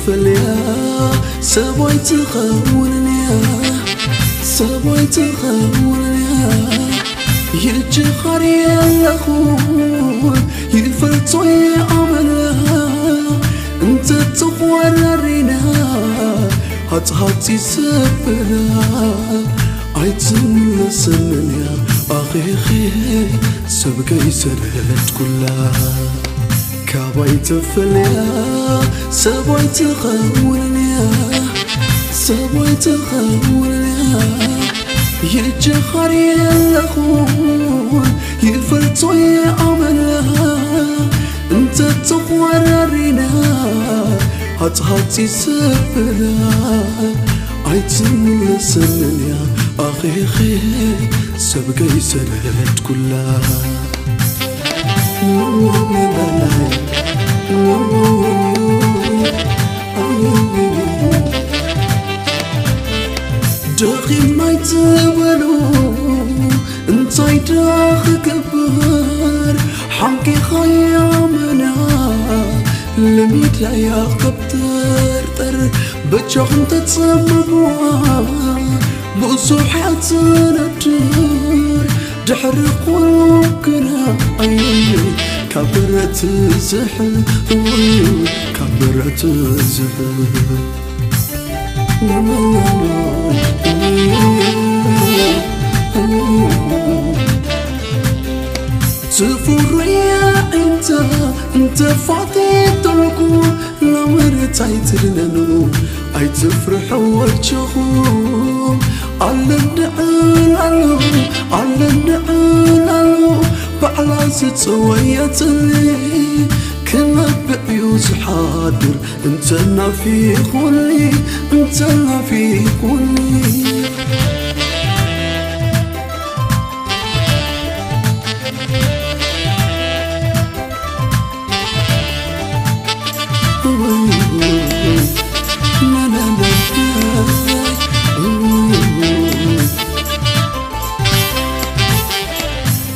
تفليا سبوي تخونني سبوي تخونني يرجع خريا لخون يفرطوي عملها انت تخوررينا هاتي سبنا عيتم لسنني أخي سبقي سرت كلها كابوي تفليا سبوي تخونني سبوي تخونني يرجع خريا لخون يفرطوي عملها انت تخوررينا هاتي سبنا عيتم لسنني أخي سبقي سرت كلها داخل ما يتبلو انتي داخل كبر حمكي خيامنا لميت يا قبتر بجوح انت تصمموا بصوحاتنا الدور دحرق وكنا كبرت الزحل كبرت الزحل تفور يا انت فاضي تركو لمر تايترنو اي تفرح وجهو على النعال بعلا ستويت لي كنا بعيوز حاضر انتنا في قولي انتنا في قولي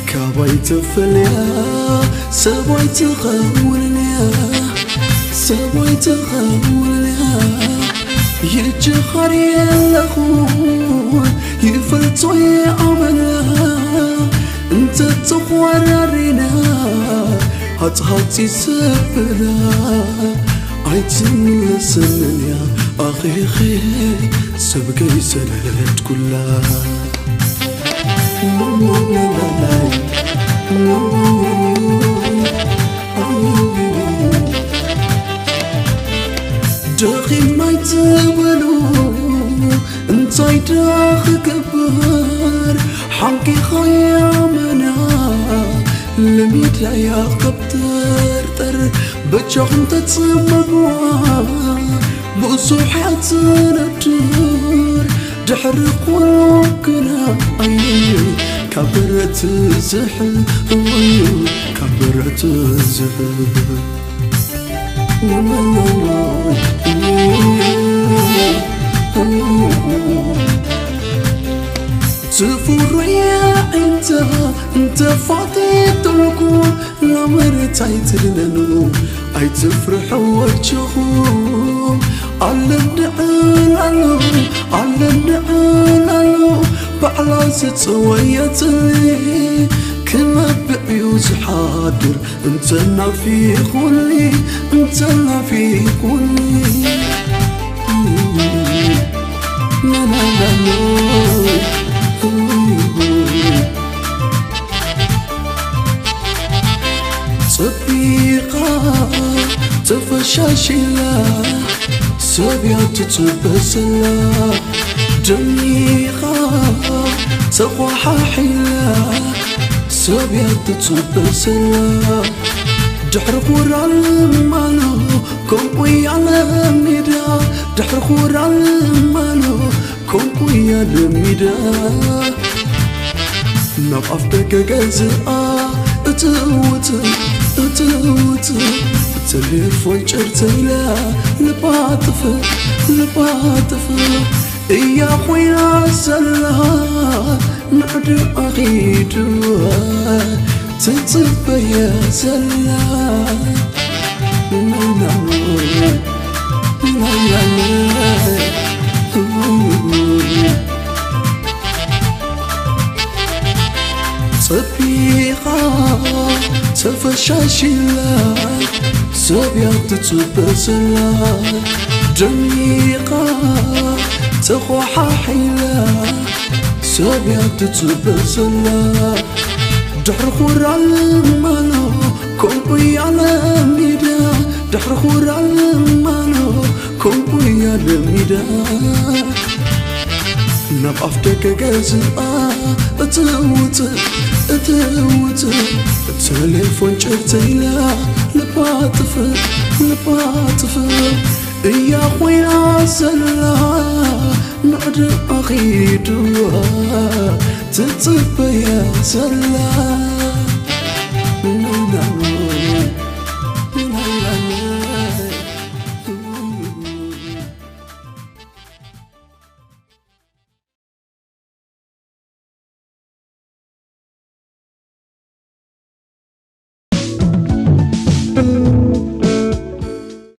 كابوي تفليا سبوي تخونني سبوي تخونني يرجع خريا لخون يفرطوي عملها انت تخوررينا هاتي سبنا عيتم لسنني أخي سبقي سرت كلها داخل ما يتبلو انتي داخل كبر حمكي خيامنا لميت يا قبتر بجوح انت تصمموا بصوحاتنا الدور دحرق وكنا كبرت الزحل كبرت الزحل تفور يا انت فاضي تركو لمر تايترنو اي تفرح وجهو على النعال بعلا ستويت لي كنا بعيوز حاضر انتنا في قولي انتنا في قولي صديقة تفشاشلا سبيات تبسلا جميقة تقوى حيلا سبيات تبسلا دحر خور المالو كوي على ميدا دحر خور المالو كوي على ميدا نبقى جزاء اتوت تليفون شرتيلا لباطف يا خويا سلا نعد أغيدوا تنصف يا سلا صبيغة تفشاشلا سبيات تبسلا جميقة تخوحا حيلا سبيات تبسلا دحر خور المانو كومبي على ميدا دحر خور المانو كومبي على ميدا ناب أفتك جزء أتوت التليفون شرتيلا لباطف يا خويا سلا نعد أخيدوا تتصب يا سلا